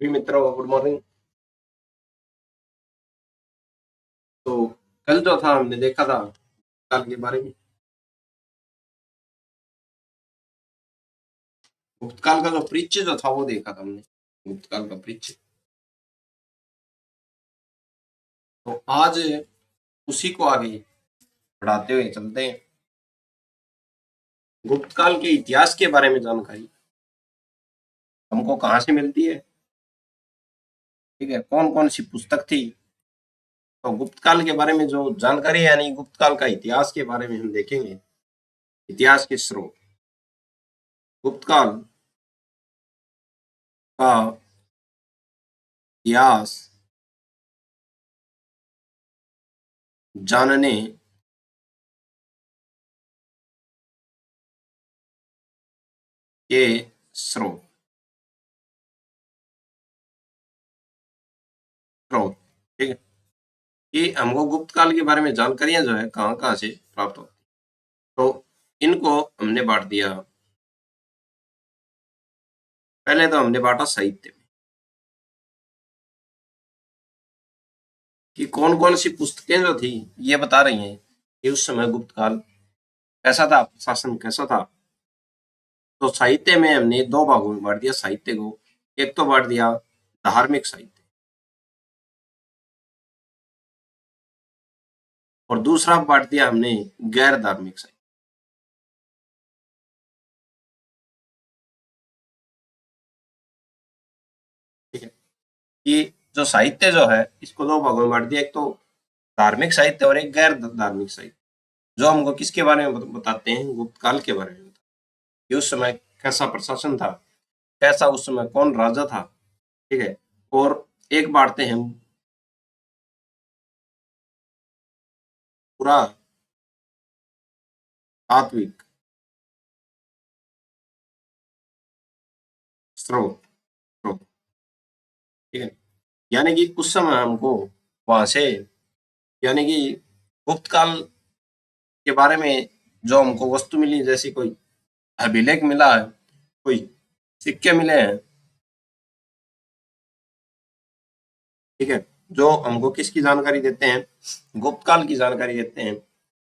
सभी मित्रों को गुड मॉर्निंग। तो कल जो था हमने देखा था काल के बारे में। भूतकाल का जो परिचय जो था वो देखा था हमने। भूतकाल का परिचय। तो आज उसी को आगे बढ़ाते हुए चलते हैं। भूतकाल के इतिहास के बारे में जानकारी हमको कहाँ से मिलती है, ठीक है, कौन कौन सी पुस्तक थी। तो गुप्तकाल के बारे में जो जानकारी है, यानी गुप्तकाल का इतिहास के बारे में हम देखेंगे। इतिहास के स्रोत। गुप्तकाल का इतिहास जानने के स्रोत। स्रोत, ठीक है। कि हमको गुप्त काल के बारे में जानकारियां जो है कहाँ कहाँ से प्राप्त होती। तो इनको हमने बांट दिया। पहले तो हमने बांटा साहित्य में कि कौन कौन सी पुस्तकें जो थी ये बता रही हैं कि उस समय गुप्त काल कैसा था, शासन कैसा था। तो साहित्य में हमने दो भागों में बांट दिया साहित्य को। एक तो बांट दिया धार्मिक साहित्य और दूसरा बांट दिया हमने गैर धार्मिक साहित्य। ठीक है। कि जो साहित्य जो है इसको दो भागों में बांट दिया, एक तो धार्मिक साहित्य और एक गैर धार्मिक साहित्य, जो हमको किसके बारे में बताते हैं, गुप्त काल के बारे में कि उस समय कैसा प्रशासन था, कैसा उस समय कौन राजा था। ठीक है। और एक बांटते हैं पूरा तात्विक स्रोत। स्रोत, ठीक है। यानी कि उस समय हमको वहां से, यानी कि गुप्त काल के बारे में जो हमको वस्तु मिली, जैसी कोई अभिलेख मिला है, कोई सिक्के मिले हैं, ठीक है, जो हमको किसकी जानकारी देते हैं, गुप्त काल की जानकारी देते हैं।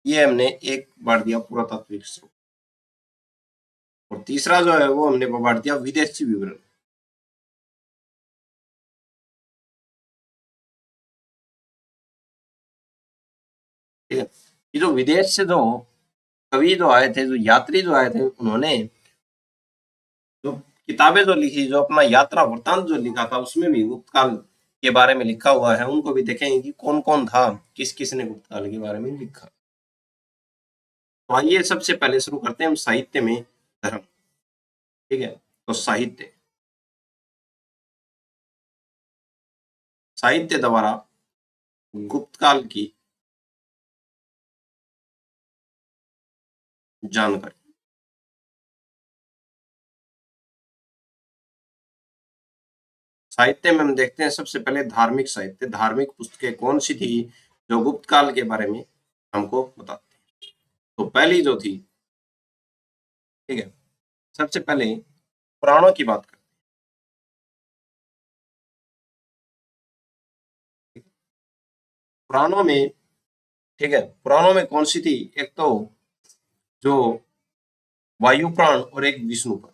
ये हमने एक बांट दिया पुरातात्विक स्रोत। और तीसरा जो है वो हमने बांट दिया विदेशी विवरण। ठीक है। ये जो विदेश से जो कवि जो आए थे, जो यात्री जो आए थे, उन्होंने जो किताबें जो लिखी, जो अपना यात्रा वृतांत जो लिखा था, उसमें भी गुप्त काल के बारे में लिखा हुआ है। उनको भी देखेंगे कि कौन कौन था, किस किस ने गुप्त काल के बारे में लिखा। तो आइए सबसे पहले शुरू करते हैं हम साहित्य में धर्म। ठीक है। तो साहित्य, साहित्य द्वारा गुप्त काल की जानकारी। साहित्य में हम देखते हैं सबसे पहले धार्मिक साहित्य। धार्मिक पुस्तकें कौन सी थी जो गुप्त काल के बारे में हमको बताते हैं। तो पहली जो थी, ठीक है, सबसे पहले पुराणों की बात करते हैं। पुराणों में, ठीक है, पुराणों में कौन सी थी, एक तो जो वायु पुराण और एक विष्णु पुराण।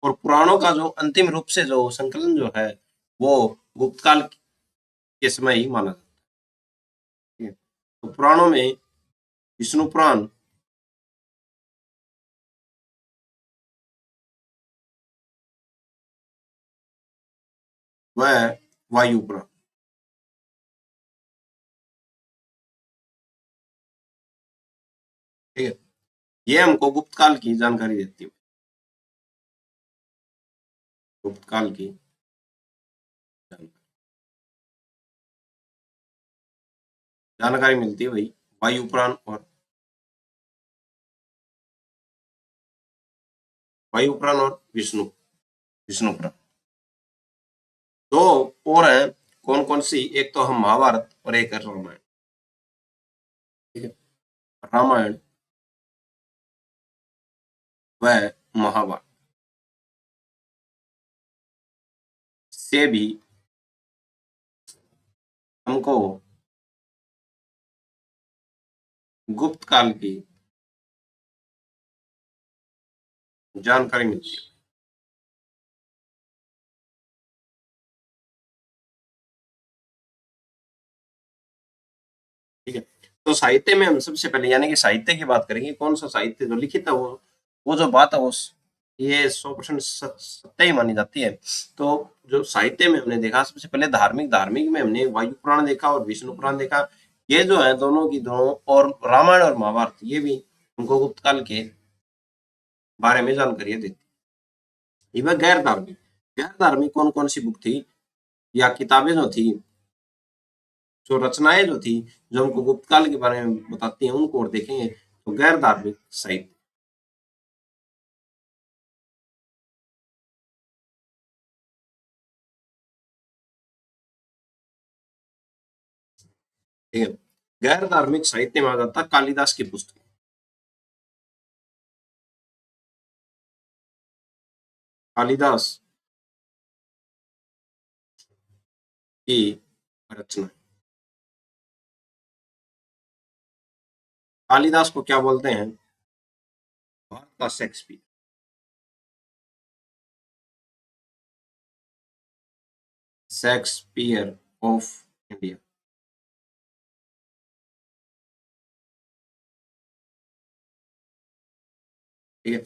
और पुराणों का जो अंतिम रूप से जो संकलन जो है वो गुप्त काल के समय ही माना जाता है। तो पुराणों में विष्णु पुराण, वह वायु पुराण। ठीक है। ये हमको गुप्त काल की जानकारी देती है। गुप्त काल की जानकारी मिलती है भाई वायु पुराण और वायु पुराण और विष्णु विष्णु पुराण। दो और हैं, कौन कौन सी, एक तो हम महाभारत और एक है रामायण। ठीक है। रामायण व महाभारत। से भी हमको गुप्त काल की जानकारी मिलती है। ठीक है, तो साहित्य में हम सबसे पहले यानी कि साहित्य की बात करेंगे, कौन सा साहित्य जो लिखित है वो जो बात है वो ये 100% सत्य ही मानी जाती है। तो जो साहित्य में हमने देखा सबसे पहले धार्मिक में हमने वायु पुराण देखा और विष्णु पुराण देखा। ये जो है दोनों की दोनों, और रामायण और महाभारत ये भी हमको गुप्त काल के बारे में जानकारी देती है। ये वह गैर धार्मिक कौन कौन सी बुक थी या किताबें जो थी, जो रचनाएं जो थी, जो हमको गुप्त काल के बारे में बताती हैं, उनको और देखेंगे। तो गैर धार्मिक साहित्य, ठीक है, गैर धार्मिक साहित्य में आ जाता कालिदास की पुस्तक। कालिदास की रचना, कालिदास को क्या बोलते हैं? भारत का शेक्सपियर। Shakespeare of India. ठीक है,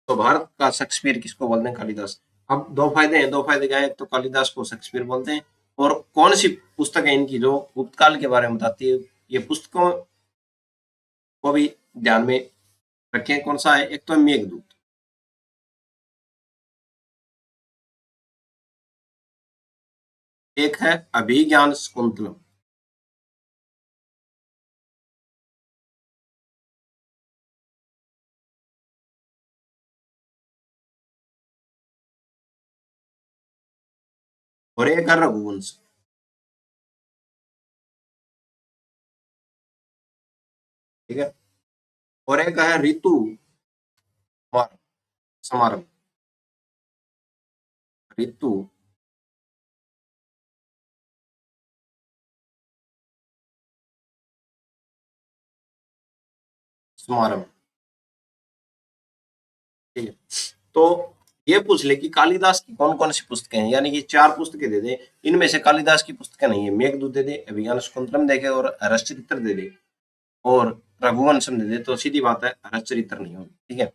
तो भारत का शेक्सपियर किसको बोलते हैं? कालिदास। अब दो फायदे हैं, दो फायदे क्या है? एक तो कालिदास को शेक्सपियर बोलते हैं, और कौन सी पुस्तक है इनकी जो गुप्तकाल के बारे में बताती है? ये पुस्तकों को भी ध्यान में रखें। कौन सा है? एक तो है मेघदूत, एक है अभिज्ञान शाकुंतलम। और एक है रघुवंश। ठीक है, और एक है ऋतु समारंभ। ऋतु समारंभ। ठीक है, तो ये पूछ ले कि कालिदास की कौन कौन सी पुस्तकें हैं, यानी कि चार पुस्तकें दे दे, इनमें से कालिदास की पुस्तकें नहीं है। मेघदूत दे दे, अभिज्ञान शाकुंतलम दे दे, और हरश्चरित्र दे दे, और रघुवंशम दे दे, तो सीधी बात है हरश्चरित्र नहीं होगी। ठीक है,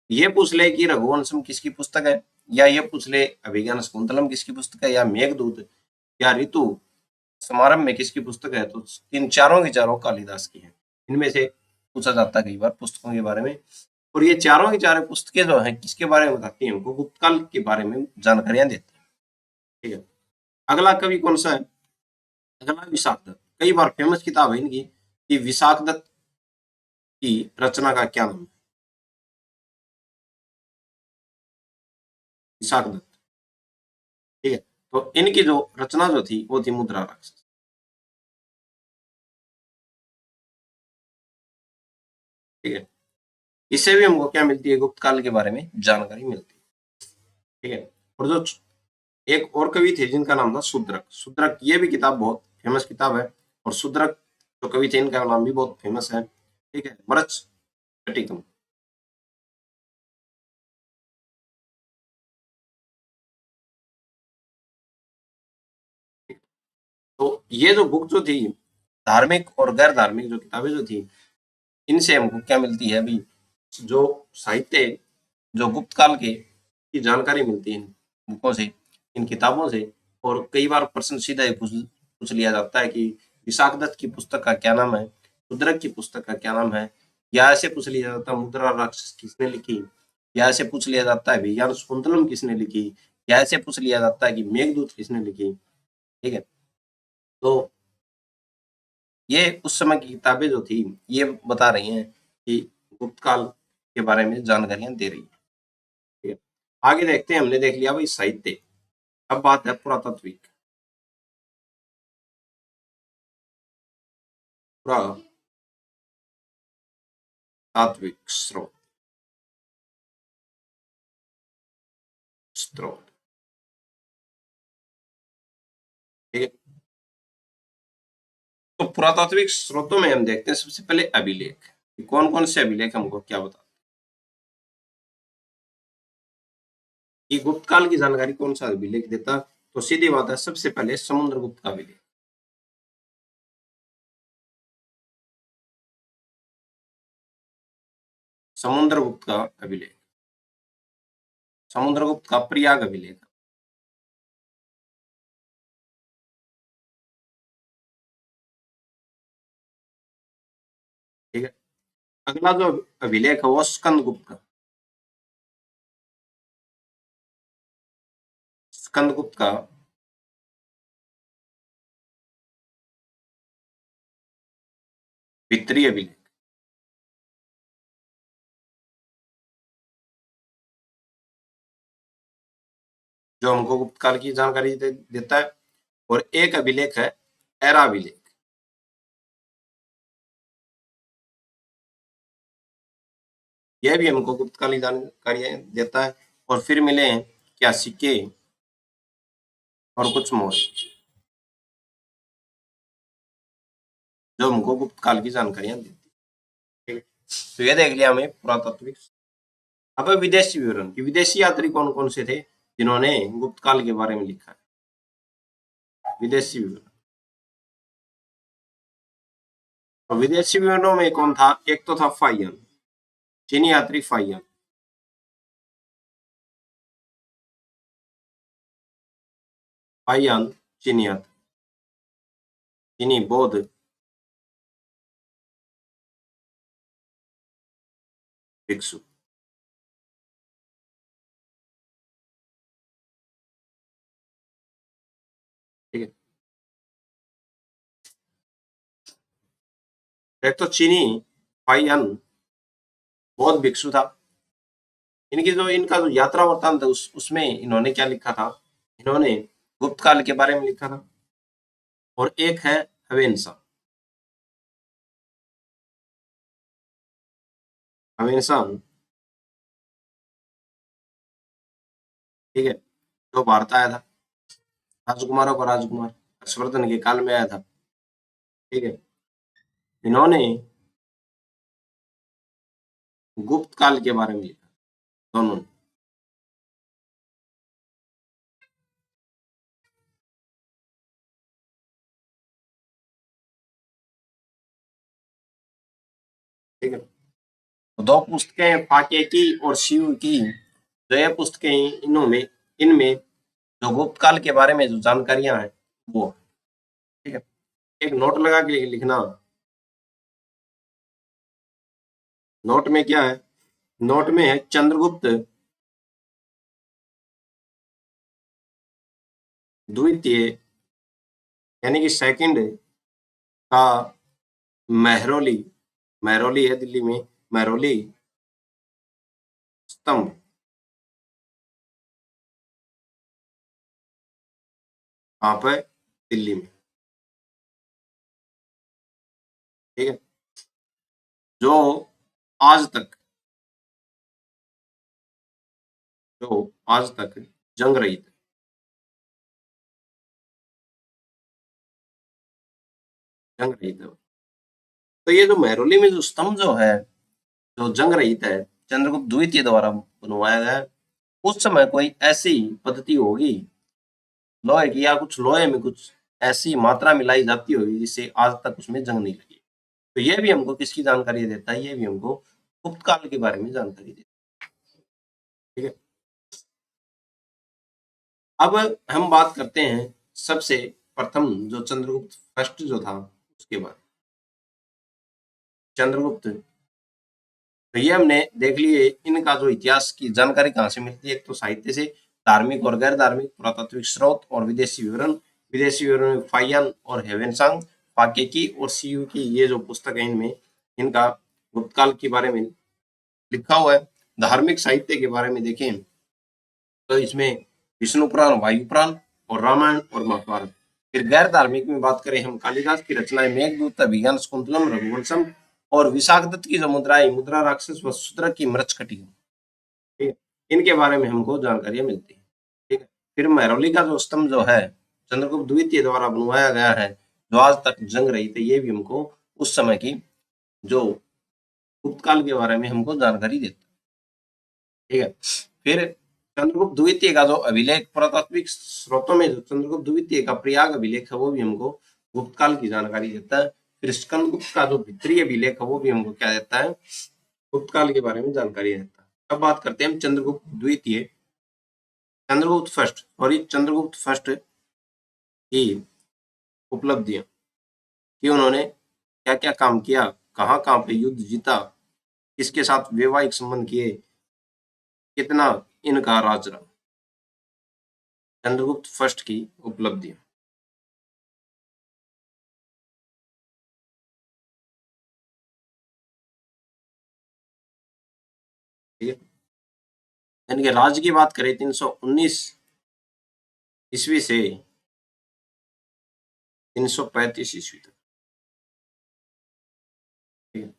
ये पूछ ले कि रघुवंशम किसकी पुस्तक है, या ये पूछ ले अभिज्ञान शाकुंतलम किसकी पुस्तक है, या मेघदूत या ऋतु समारंभ में किसकी पुस्तक है, तो इन चारों की चारों कालिदास की है। इनमें से पूछा जाता है कई बार पुस्तकों के बारे में। और ये चारों की चारों पुस्तकें जो हैं किसके बारे में बताती हैं? हमको गुप्तकाल के बारे में जानकारियां देती हैं। ठीक है, अगला कवि कौन सा है? अगला विशाख दत्त। कई बार फेमस किताब है इनकी कि विशाख दत्त की रचना का क्या नाम है? विशाख दत्त। ठीक है, तो इनकी जो रचना जो थी वो थी मुद्रा राक्षस। ठीक है, इससे भी हमको क्या मिलती है? गुप्त काल के बारे में जानकारी मिलती है। ठीक है, और जो एक और कवि थे जिनका नाम था शूद्रक। शूद्रक ये भी किताब बहुत फेमस किताब है, और शूद्रक जो कवि थे इनका नाम भी बहुत फेमस है। ठीक है, मरच कटिकम। तो ये जो बुक जो थी, धार्मिक और गैर धार्मिक जो किताबें जो थी, इनसे हमको क्या मिलती है? अभी जो साहित्य, जो गुप्त काल के की जानकारी मिलती है इन बुकों से, इन किताबों से। और कई बार प्रश्न सीधा ही पूछ लिया जाता है कि विशाख दत्त की पुस्तक का क्या नाम है, शूद्रक की पुस्तक का क्या नाम है, या ऐसे पूछ लिया जाता है मुद्रा राक्षस किसने लिखी, या ऐसे पूछ लिया जाता है विज्ञान शाकुंतलम किसने लिखी, या ऐसे पूछ लिया जाता है कि मेघदूत किसने लिखी। ठीक है, तो ये उस समय की किताबें जो थी ये बता रही हैं कि गुप्त काल के बारे में जानकारियां दे रही है। ठीक है, आगे देखते हैं। हमने देख लिया भाई साहित्य, अब बात है पुरातात्विक। पुरातात्विक स्रोत। स्रोत तो पुरातात्विक स्रोतों में हम देखते हैं सबसे पहले अभिलेख, कौन कौन से अभिलेख हमको क्या बता, ये गुप्त काल की जानकारी कौन सा अभिलेख देता, तो सीधी बात है सबसे पहले समुद्रगुप्त का अभिलेख, समुद्रगुप्त का अभिलेख, समुद्रगुप्त का प्रयाग अभिलेख, ठीक है। अगला जो अभिलेख है वो स्कंदगुप्त का, स्कंदगुप्त का वित्तीय अभिलेख, जो हमको गुप्त काल की जानकारी देता है। और एक अभिलेख है एरा अभिलेख, यह भी हमको गुप्त काल की जानकारी देता है। और फिर मिले हैं क्या, सिक्के और कुछ मोहर, जो हमको गुप्त काल की जानकारियां देती है। तो ये देख लिया हमें पुरातात्विक। अब विदेशी विवरण कि विदेशी यात्री कौन कौन से थे जिन्होंने गुप्त काल के बारे में लिखा है, विदेशी विवरण। तो विदेशी विवरणों में कौन था, एक तो था फाइयन, चीनी यात्री फाइयन, फाइयन चीनी यात्री, चीनी बौद्ध भिक्षु, ठीक है। एक तो चीनी फाइयन बौद्ध भिक्षु था, इनकी जो इनका जो यात्रा वृत्तांत है उसमें इन्होंने क्या लिखा था, इन्होंने गुप्त काल के बारे में लिखा था। और एक है हवेनसा, हवेनसा, ठीक है, जो भारत आया था, राजकुमारों का राजकुमार, हर्षवर्धन के काल में आया था, ठीक है। इन्होंने गुप्त काल के बारे में लिखा, दोनों ने, ठीक है। तो दो पुस्तकें फाके की और शिव की, जो ये पुस्तकें इनमें इनमें जो गुप्त काल के बारे में जो जानकारियां हैं वो, ठीक है। एक नोट लगा के लिखना, नोट में क्या है, नोट में है चंद्रगुप्त द्वितीय यानी कि सेकंड का महरौली, महरौली है दिल्ली में, महरौली स्तंभ, कहाँ पे, दिल्ली में, ठीक है। जो आज तक, जो आज तक जंग रहित, जंग रहित है। तो ये जो महरौली में जो स्तंभ जो है, जो जंग रहित है, चंद्रगुप्त द्वितीय द्वारा बनवाया गया है। उस समय कोई ऐसी पद्धति होगी लोहे की, या कुछ लोहे में कुछ ऐसी मात्रा मिलाई जाती होगी जिससे आज तक उसमें जंग नहीं लगी। तो ये भी हमको किसकी जानकारी देता है, ये भी हमको गुप्त काल के बारे में जानकारी देता है, ठीक है। अब हम बात करते हैं सबसे प्रथम जो चंद्रगुप्त फर्स्ट जो था उसके बारे में। चंद्रगुप्त, तो ये हमने देख लिए इनका जो इतिहास की जानकारी कहाँ से मिलती है, एक तो साहित्य से, धार्मिक और गैर धार्मिक, पुरातात्विक स्रोत और विदेशी विवरण। विदेशी विवरण में फाइयन और हेवेनसांग, फाकेकी और सीयू की ये जो पुस्तक है इनमें इनका गुप्त काल के बारे में लिखा हुआ है। धार्मिक साहित्य के बारे में देखें तो इसमें विष्णु पुराण, वायु पुराण और रामायण और महाभारत। फिर गैर धार्मिक में बात करें हम, कालिदास की रचनाएं मेघदूत, अभिज्ञान शाकुंतलम, रघुवंशम और विशाखदत्त की जो मुद्राएं, मुद्रा राक्षस व शूद्रक की मृच्छकटी, ठीक है, इनके बारे में हमको जानकारियां मिलती है, ठीक है। फिर महरौली का जो स्तंभ जो है चंद्रगुप्त द्वितीय द्वारा बनवाया गया है, जो आज तक जंग रही थी, ये भी हमको उस समय की जो गुप्त काल के बारे में हमको जानकारी देता है। ठीक है। फिर चंद्रगुप्त द्वितीय का जो अभिलेख पुरातात्विक स्रोतों में, जो चंद्रगुप्त द्वितीय का प्रयाग अभिलेख है वो भी हमको गुप्त काल की जानकारी देता है। फिर स्कंदगुप्त का जो भित्रीय अभिलेख है वो भी हमको क्या देता है, गुप्त काल के बारे में जानकारी देता है। अब बात करते हैं हम चंद्रगुप्त द्वितीय, चंद्रगुप्त फर्स्ट और ये चंद्रगुप्त फर्स्ट की उपलब्धियां कि उन्होंने क्या क्या काम किया, कहाँ कहाँ पे युद्ध जीता, किसके साथ वैवाहिक संबंध किए, कितना इनका राज रहा। चंद्रगुप्त फर्स्ट की उपलब्धियां। ठीक है। इनके राज्य की बात करें 319 ईस्वी से 335 ईस्वी तक। ठीक है।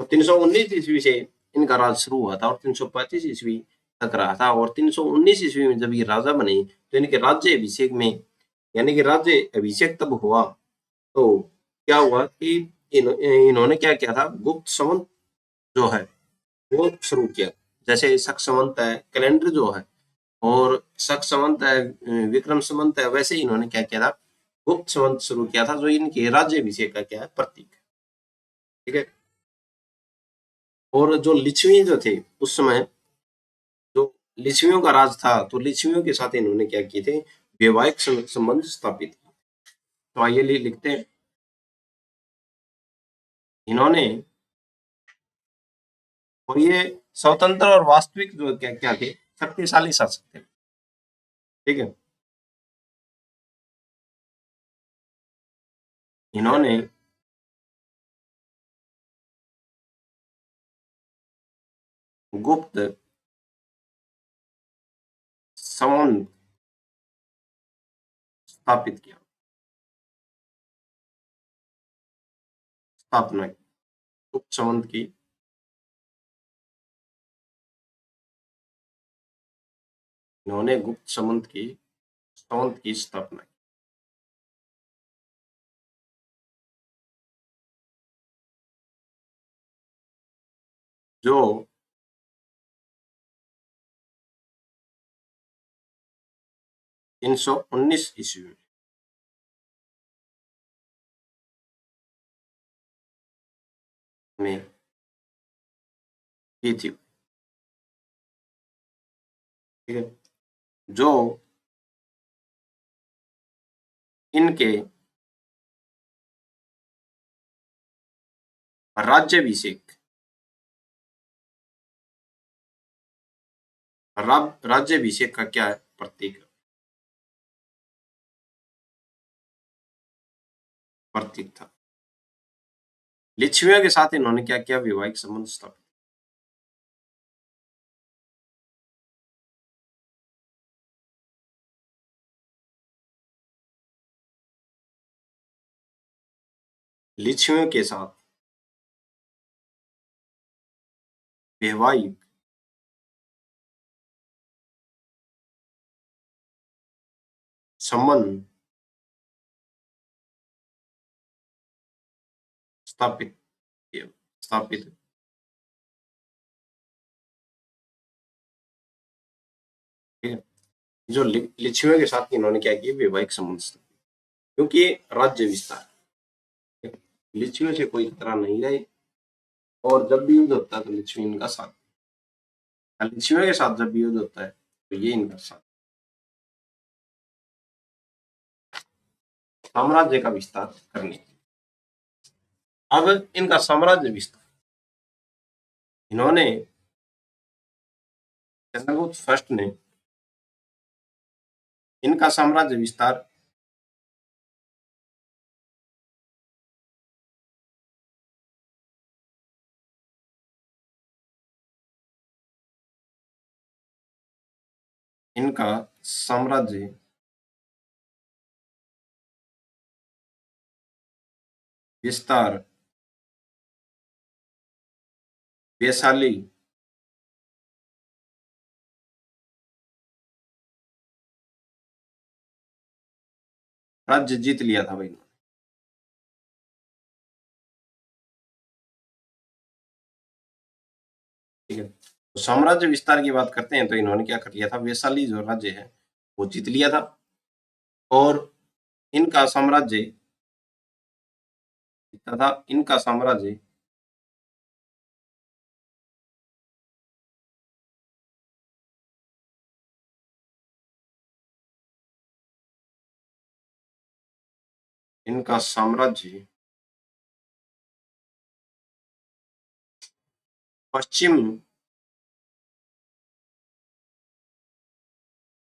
तो 319 ईस्वी से इनका राज शुरू हुआ था और 335 ईस्वी तक रहा था। और 319 ईस्वी में जब ये राजा बने तो इनके राज्य अभिषेक में, यानी कि राज्य अभिषेक तब हुआ तो क्या हुआ कि इन्होंने क्या किया था, गुप्त संवत जो है वो शुरू किया। जैसे शक संवत है, कैलेंडर जो है, और शक संवत है, विक्रम संवत है, वैसे ही इन्होंने क्या किया था, गुप्त संवत शुरू किया था, जो इनके राज्य अभिषेक का क्या है, प्रतीक है। ठीक है। और जो लिच्छवी जो थे उस समय, जो लिच्छवियों का राज था, तो लिच्छवियों के साथ इन्होंने क्या किए थे, वैवाहिक संबंध स्थापित किए। तो आइए लिखते हैं, इन्होंने, और ये स्वतंत्र और वास्तविक जो क्या क्या थे, शक्तिशाली शासक थे। ठीक है। इन्होंने गुप्त संबंध स्थापित किया, स्थापना की, गुप्त संबंध की, इन्होंने गुप्त संबंध की स्थापना की। जो 319 ईस्वी में की थी। ठीक है। जो इनके राज्याभिषेक, राज्याभिषेक का क्या है, प्रतीक प्रतीक था। लिच्छवियों के साथ इन्होंने क्या किया, वैवाहिक संबंध स्थापित। लिच्छवियों के साथ वैवाहिक संबंध स्थापित किया, स्थापित। ठीक है। जो लिच्छवियों के साथ इन्होंने क्या किया, वैवाहिक संबंध स्थापित, क्योंकि राज्य विस्तार, लिच्छवियों से कोई खतरा नहीं रहे, और जब भी युद्ध होता है तो लिच्छवी इनका साथ, लिच्छवियों के साथ जब भी युद्ध होता है तो ये इनका साथ। साम्राज्य का विस्तार करने, अब इनका साम्राज्य विस्तार, इन्होंने, चंद्रगुप्त फर्स्ट ने इनका साम्राज्य विस्तार इनका साम्राज्य विस्तार वैशाली राज्य जीत लिया था भाई। ठीक है। तो साम्राज्य विस्तार की बात करते हैं तो इन्होंने क्या कर लिया था, वैशाली जो राज्य है वो जीत लिया था और इनका साम्राज्य तथा इनका साम्राज्य इनका साम्राज्य पश्चिम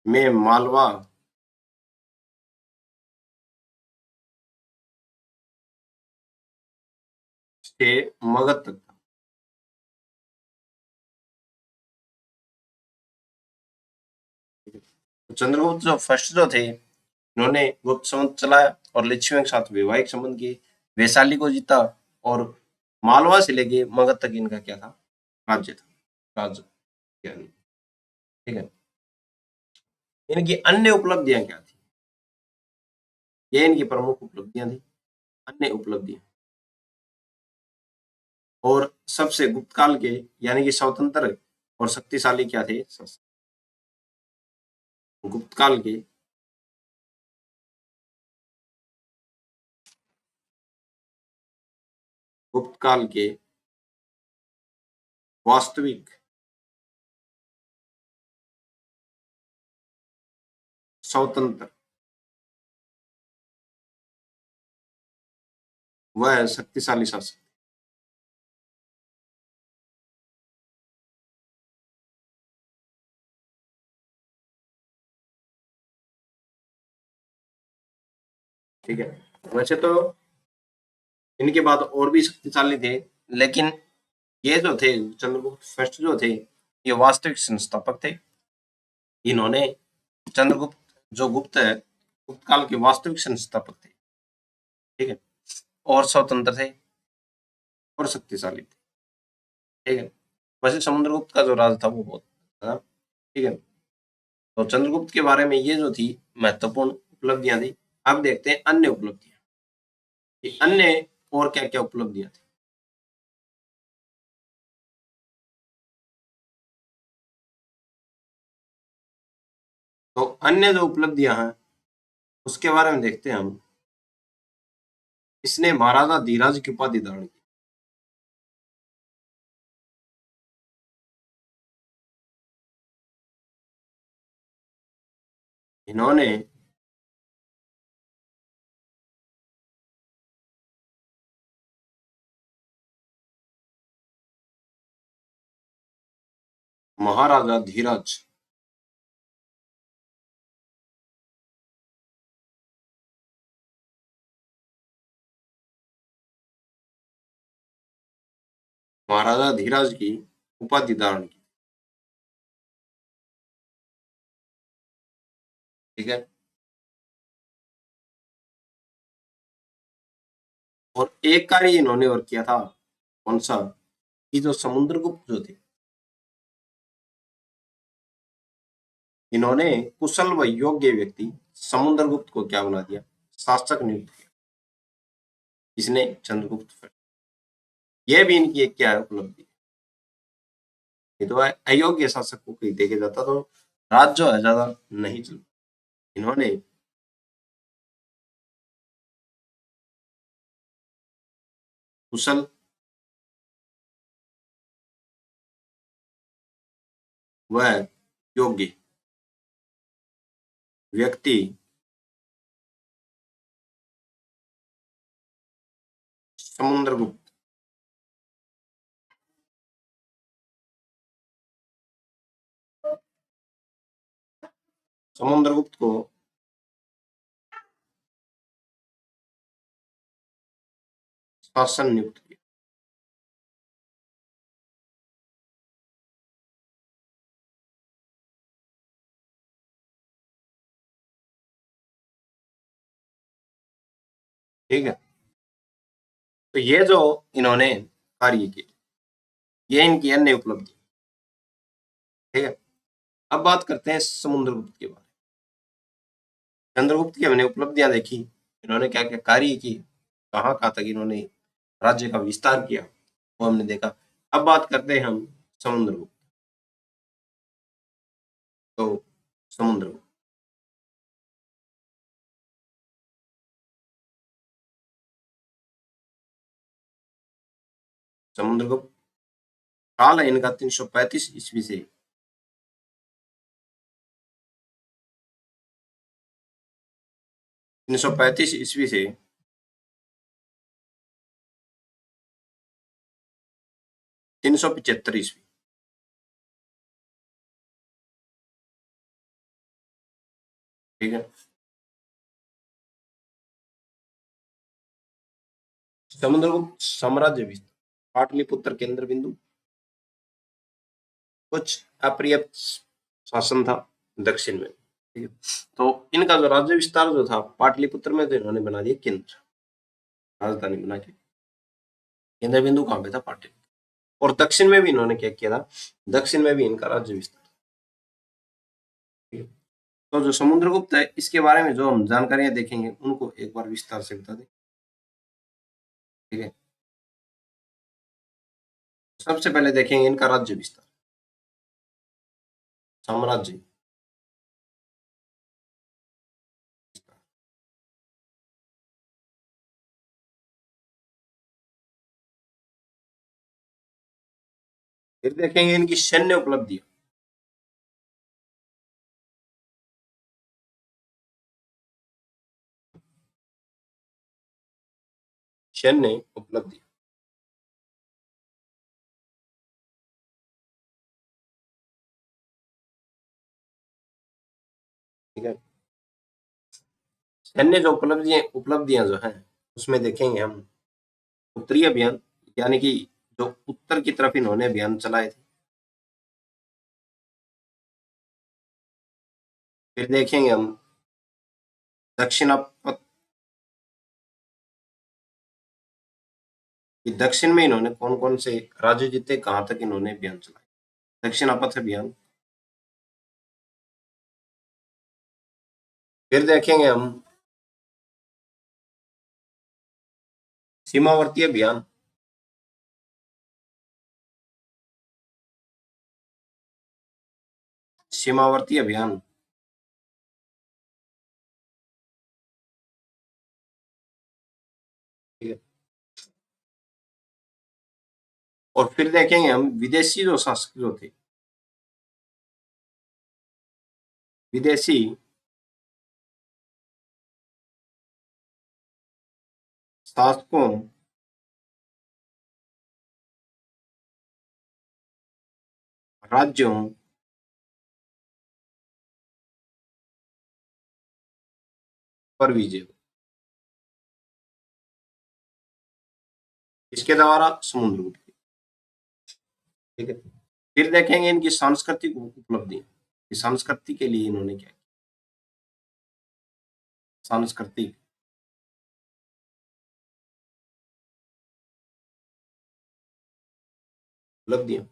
में मालवा से मगध तक था। तो चंद्रगुप्त जो फर्स्ट जो थे, इन्होंने गुप्त संवत चलाया और लिच्छवियों के साथ वैवाहिक संबंध किए, वैशाली को जीता और मालवा से लेके मगध तक इनका क्या था, राज्य था, राज्य। ठीक है। इनकी अन्य उपलब्धियां क्या थी, ये इनकी प्रमुख उपलब्धियां थी, अन्य उपलब्धियां। और सबसे गुप्त काल के यानी कि स्वतंत्र और शक्तिशाली क्या थे, गुप्त काल के गुप्त काल के वास्तविक स्वतंत्र वह शक्तिशाली शासक। ठीक है। वैसे तो इनके बाद और भी शक्तिशाली थे, लेकिन ये जो थे चंद्रगुप्त फर्स्ट जो थे, ये वास्तविक संस्थापक थे। इन्होंने चंद्रगुप्त जो गुप्त है, गुप्त काल के वास्तविक संस्थापक थे। ठीक है। और स्वतंत्र थे और शक्तिशाली थे। ठीक है। वैसे समुद्रगुप्त का जो राज था वो बहुत था। ठीक है। तो चंद्रगुप्त के बारे में ये जो थी महत्वपूर्ण उपलब्धियां थी। अब देखते हैं अन्य उपलब्धियां, कि अन्य और क्या क्या उपलब्धियां थी। तो अन्य जो उपलब्धियां हैं उसके बारे में देखते हैं हम। इसने महाराजा धीराज की उपाधि धारण की। इन्होंने महाराजा धीरज महाराजा धीरज की उपाधि धारण की। ठीक है। और एक कार्य इन्होंने और किया था, कौन सा, कि जो समुद्रगुप्त जो थे, इन्होंने कुशल व योग्य व्यक्ति समुद्रगुप्त को क्या बना दिया, शासक नियुक्त किया। इसने चंद्रगुप्त। यह भी इनकी एक क्या है, उपलब्धि। ये तो अयोग्य शासक को कहीं देखे जाता तो राज जो है ज्यादा नहीं चल। इन्होंने कुशल व योग्य व्यक्ति समुद्रगुप्त समुद्रगुप्त को शासन नियुक्त किया। ठीक है। तो ये जो इन्होंने कार्य किए, ये इनकी अन्य उपलब्धि। ठीक है। अब बात करते हैं समुद्रगुप्त के बारे में। चंद्रगुप्त की हमने उपलब्धियां देखी, इन्होंने क्या क्या कार्य किए, कहाँ कहाँ तक इन्होंने राज्य का विस्तार किया, वो हमने देखा। अब बात करते हैं हम समुद्रगुप्त। तो समुद्रगुप्त। समुद्रगुप्त काल है इनका 335 ईस्वी से। 335 ईस्वी से 375 ईस्वी। ठीक है। समुद्रगुप्त साम्राज्य विस्तार, पाटलिपुत्र केंद्र बिंदु, कुछ अपर्याप्त शासन था दक्षिण में। ठीक है। तो इनका जो राज्य विस्तार जो था पाटलिपुत्र में, तो इन्होंने बना दिया केंद्र, राजधानी बना के। केंद्र बिंदु कहाँ पे था? पाटलिपुत्र। और दक्षिण में भी इन्होंने क्या किया था? दक्षिण में भी इनका राज्य विस्तार। ठीक है। तो जो समुद्रगुप्त है, इसके बारे में जो हम जानकारियां देखेंगे उनको एक बार विस्तार से बता दें। ठीक है। सबसे पहले देखेंगे इनका राज्य विस्तार, साम्राज्य। फिर देखेंगे इनकी सैन्य उपलब्धि। सैन्य उपलब्धि। ठीक है। सैन्य जो उपलब्धियां जो है, उसमें देखेंगे हम उत्तरी अभियान, यानी कि जो उत्तर की तरफ इन्होंने अभियान चलाए थे। फिर देखेंगे हम दक्षिणापथ, कि दक्षिण में इन्होंने कौन कौन से राज्य जीते, कहां तक इन्होंने अभियान चलाए। दक्षिणापथ अभियान। फिर देखेंगे हम सीमावर्ती अभियान। सीमावर्ती अभियान। ठीक है। और फिर देखेंगे हम विदेशी जो शासक जो थे, विदेशी शासकों राज्यों पर विजय। इसके द्वारा समुद्रगुप्त। ठीक है। फिर देखेंगे इनकी सांस्कृतिक उपलब्धि, कि संस्कृति के लिए इन्होंने क्या किया। सांस्कृतिक उपलब्धियां,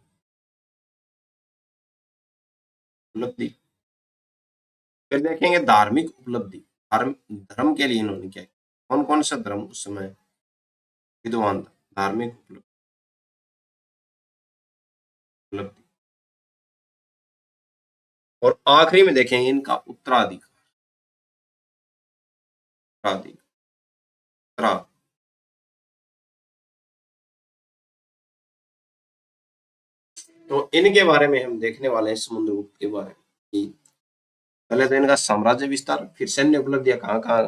उपलब्धि। फिर देखेंगे धार्मिक उपलब्धि, धर्म, धर्म के लिए इन्होंने क्या किया, कौन कौन सा धर्म उस समय विद्वान था। धार्मिक उपलब्धि। और आखिरी में देखेंगे इनका उत्तराधिकार, उत्तराधिकार। तो इनके बारे में हम देखने वाले हैं, समुद्रगुप्त के बारे में, कि पहले तो इनका साम्राज्य विस्तार, फिर सैन्य उपलब्धियां, कहाँ कहाँ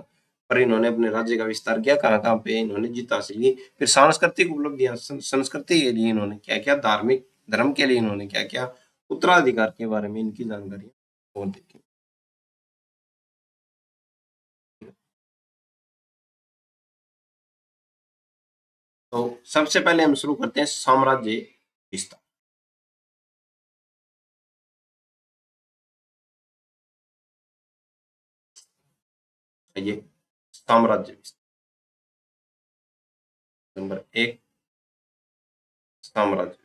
पर इन्होंने अपने राज्य का विस्तार किया, कहाँ कहाँ पे इन्होंने जीत हासिल की। फिर सांस्कृतिक उपलब्धियां, संस्कृति के लिए इन्होंने क्या किया, धार्मिक धर्म के लिए इन्होंने क्या किया, उत्तराधिकार के बारे में इनकी जानकारी और देखें। तो सबसे पहले हम शुरू करते हैं साम्राज्य विस्तार। ये साम्राज्य विस्तार नंबर एक, साम्राज्य।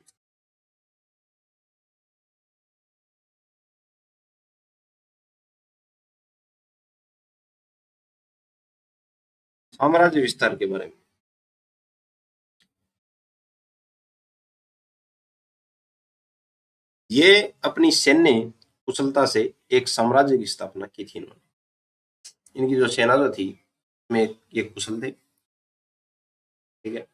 साम्राज्य विस्तार के बारे में ये अपनी सैन्य कुशलता से एक साम्राज्य की स्थापना की थी इन्होंने। इनकी जो सेना जो थी में ये कुशल थे। ठीक है।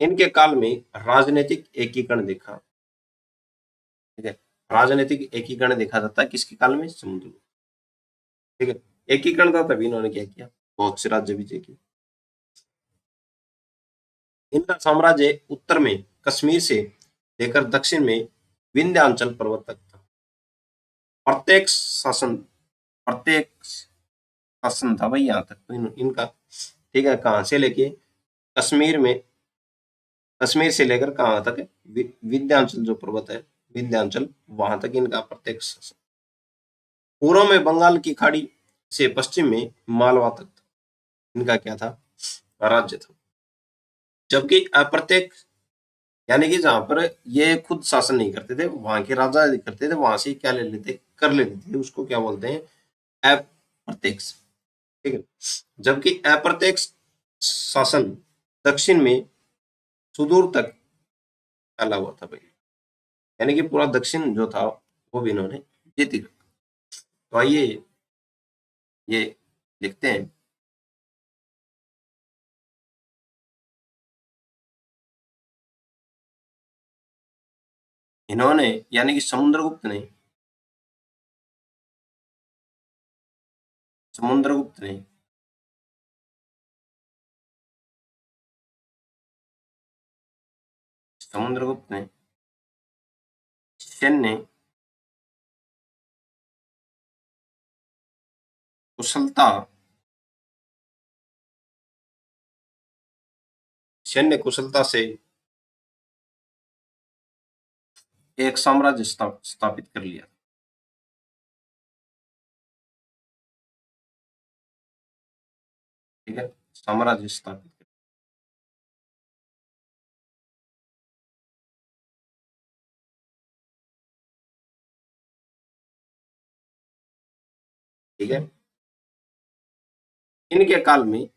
इनके काल में राजनीतिक एकीकरण देखा। ठीक है। राजनीतिक एकीकरण देखा जाता है किसके काल में? समुद्र। ठीक है। एकीकरण था तभी इन्होंने क्या किया, बहुत से राज्य विजय किए। इनका साम्राज्य उत्तर में कश्मीर से लेकर दक्षिण में विंध्याचल पर्वत तक था। प्रत्येक शासन प्रत्येक शासन था भाई यहाँ तक तो इनका। ठीक है। कहाँ से लेके कश्मीर में, कश्मीर से लेकर कहाँ तक? विंध्याचल जो पर्वत है, विंध्याचल, वहां तक इनका प्रत्येक शासन। पूर्व में बंगाल की खाड़ी से पश्चिम में मालवा तक इनका क्या था? राज्य था। जबकि अप्रत्यक्ष, यानी कि जहां पर ये खुद शासन नहीं करते थे, वहां के राजा करते थे, वहां से क्या ले लेते, कर लेते थे, उसको क्या बोलते हैं? अप्रत्यक्ष। ठीक है। जबकि अप्रत्यक्ष शासन दक्षिण में सुदूर तक फैला हुआ था भाई, यानी कि पूरा दक्षिण जो था वो भी इन्होंने जीत लिया। तो आइए ये लिखते हैं। इन्होंने, यानी कि समुद्रगुप्त ने, समुद्रगुप्त ने समुद्रगुप्त ने सैन्य कुशलता, सैन्य कुशलता से एक साम्राज्य स्थापित कर लिया। ठीक है। साम्राज्य स्थापित कर। ठीक है। इनके काल में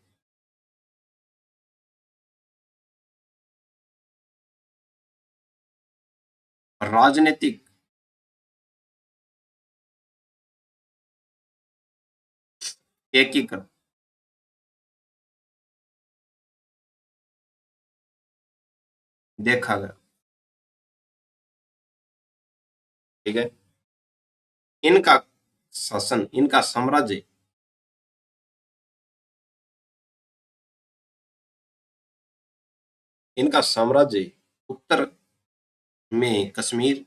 राजनीतिक एकीकरण देखा गया। ठीक है। इनका शासन, इनका साम्राज्य, इनका साम्राज्य उत्तर में कश्मीर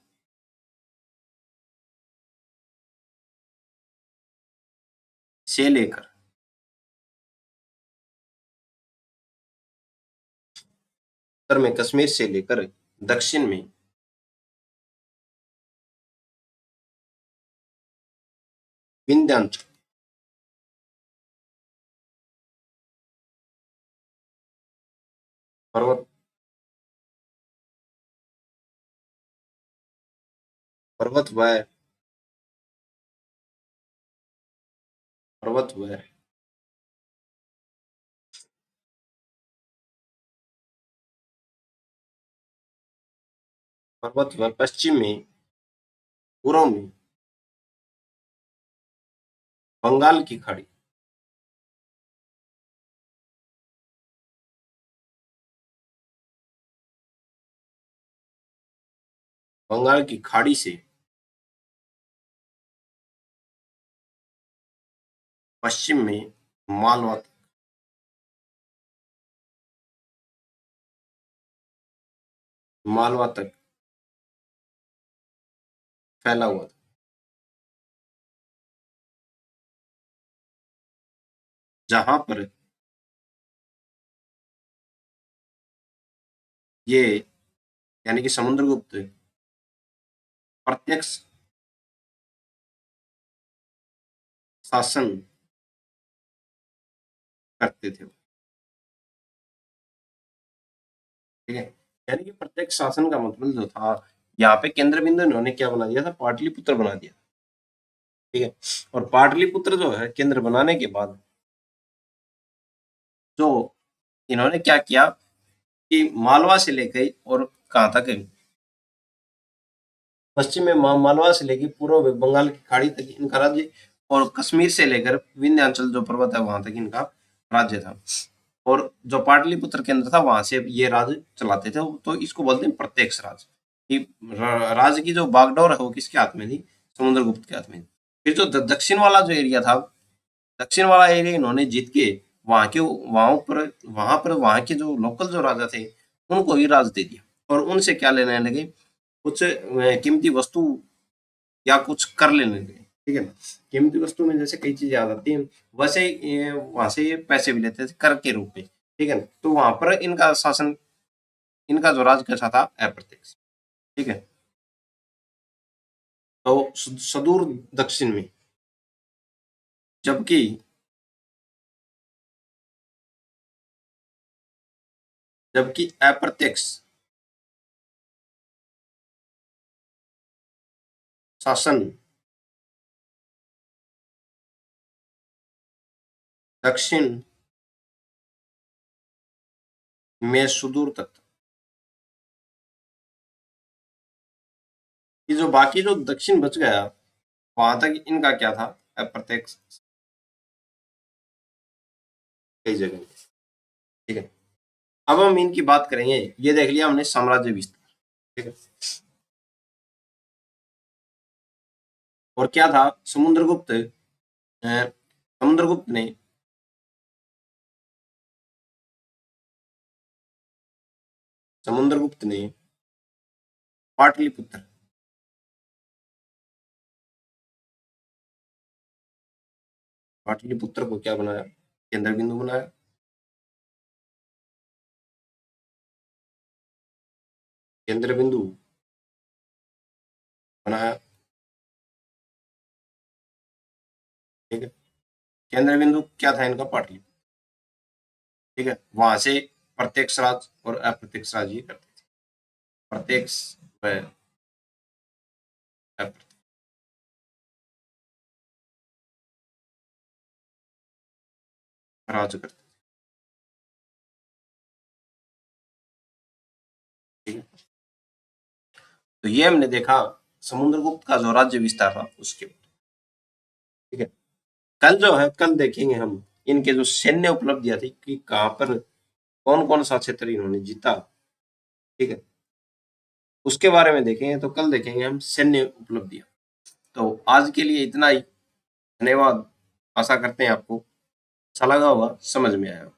से लेकर उत्तर में कश्मीर से लेकर दक्षिण में विंध्याचल पर्वत, पर्वत वह पर्वत वह पर्वत वह पश्चिम में, पूर्व में बंगाल की खाड़ी, बंगाल की खाड़ी से पश्चिम में मालवा, मालवा तक फैला हुआ था। जहां पर ये, यानी कि समुद्रगुप्त प्रत्यक्ष शासन करते थे। ठीक है। यानी कि प्रत्यक्ष शासन का मतलब जो था, यहाँ पे केंद्र बिंदु इन्होंने क्या बना दिया था? पाटलिपुत्र बना दिया। ठीक है। और पाटलिपुत्र जो है केंद्र बनाने के बाद जो इन्होंने क्या किया, कि मालवा से लेकर और कहाँ तक है, पश्चिम में मालवा से लेकर पूर्व बंगाल की खाड़ी तक इनका राज्य, और कश्मीर से लेकर विंध्याचल जो पर्वत है वहां तक इनका राज्य था। और जो पाटलिपुत्र केंद्र था वहां से ये राज चलाते थे, तो इसको बोलते हैं प्रत्यक्ष राज। कि राज की जो बागडोर है वो किसके हाथ में थी, समुद्रगुप्त के हाथ में। फिर जो दक्षिण वाला जो एरिया था, दक्षिण वाला एरिया इन्होंने जीत के वहां के वहां के जो लोकल जो राजा थे उनको ही राज दे दिया, और उनसे क्या लेने लगे, कुछ कीमती वस्तु या कुछ कर लेने लगे। ठीक है ना, कीमती वस्तु में जैसे कई चीजें आ जाती हैं, वैसे वहां से ये पैसे भी लेते थे कर के रूप में। ठीक है ना, तो वहां पर इनका शासन, इनका जो राज कैसा था, अप्रत्यक्ष। ठीक है, तो सुदूर दक्षिण में, जबकि जबकि अप्रत्यक्ष शासन दक्षिण में सुदूर तक था। ये जो बाकी जो दक्षिण बच गया वहां तक इनका क्या था, अप्रत्यक्ष कई जगह। ठीक है, अब हम इनकी बात करेंगे। ये देख लिया हमने साम्राज्य विस्तार। ठीक है, और क्या था, समुद्रगुप्त ने समुद्रगुप्त ने पाटलिपुत्र पाटलिपुत्र को क्या बनाया, केंद्र बिंदु बनाया। केंद्र बिंदु बनाया। ठीक है, केंद्र बिंदु क्या था इनका, पाटलिपुत्र। ठीक है, वहां से प्रत्यक्ष राज और अप्रत्यक्ष राज ये करते थे। प्रत्यक्ष व अप्रत्यक्ष राज करते थे। ठीक है, तो ये हमने देखा समुद्रगुप्त का जो राज्य विस्तार था उसके। ठीक है, कल जो है, कल देखेंगे हम इनके जो सैन्य उपलब्धियां थी कि कहाँ पर कौन कौन सा क्षेत्र इन्होंने जीता। ठीक है, उसके बारे में देखेंगे, तो कल देखेंगे हम सैन्य उपलब्धियां। तो आज के लिए इतना ही। धन्यवाद। आशा करते हैं आपको अच्छा लगा होगा, समझ में आया।